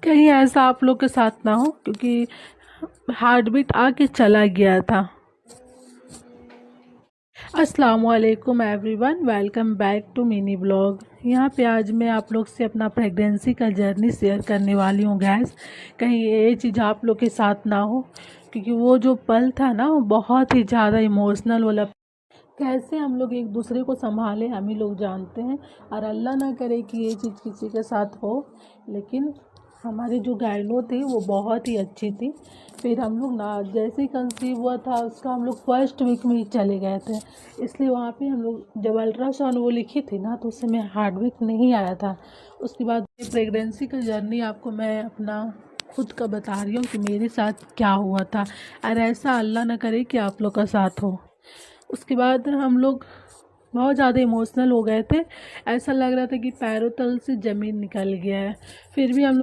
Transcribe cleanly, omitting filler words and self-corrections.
कहीं ऐसा आप लोग के साथ ना हो, क्योंकि हार्ट बीट आके चला गया था। अस्सलामुअलैकुम everyone, welcome back to mini blog. यहाँ पे आज मैं आप लोग से अपना प्रेगनेंसी का जर्नी शेयर करने वाली हूँ गैस। कहीं ये चीज़ आप लोग के साथ ना हो, क्योंकि वो जो पल था ना वो बहुत ही ज़्यादा इमोशनल वाला। कैसे हम लोग एक दूसरे को संभाले हम ही लोग जानते हैं, और अल्लाह ना करे कि ये चीज़ किसी के साथ हो। लेकिन हमारी जो गायनो थी वो बहुत ही अच्छी थी। फिर हम लोग ना जैसे ही कंसीव हुआ था उसका हम लोग फर्स्ट वीक में ही चले गए थे, इसलिए वहाँ पे हम लोग जब अल्ट्रासाउंड वो लिखी थी ना तो उस समय हार्ट बीट नहीं आया था। उसके बाद प्रेगनेंसी का जर्नी आपको मैं अपना खुद का बता रही हूँ कि मेरे साथ क्या हुआ था, और ऐसा अल्लाह ना करे कि आप लोग का साथ हो। उसके बाद हम लोग बहुत ज़्यादा इमोशनल हो गए थे। ऐसा लग रहा था कि पैरों तल से ज़मीन निकल गया है। फिर भी हम लोग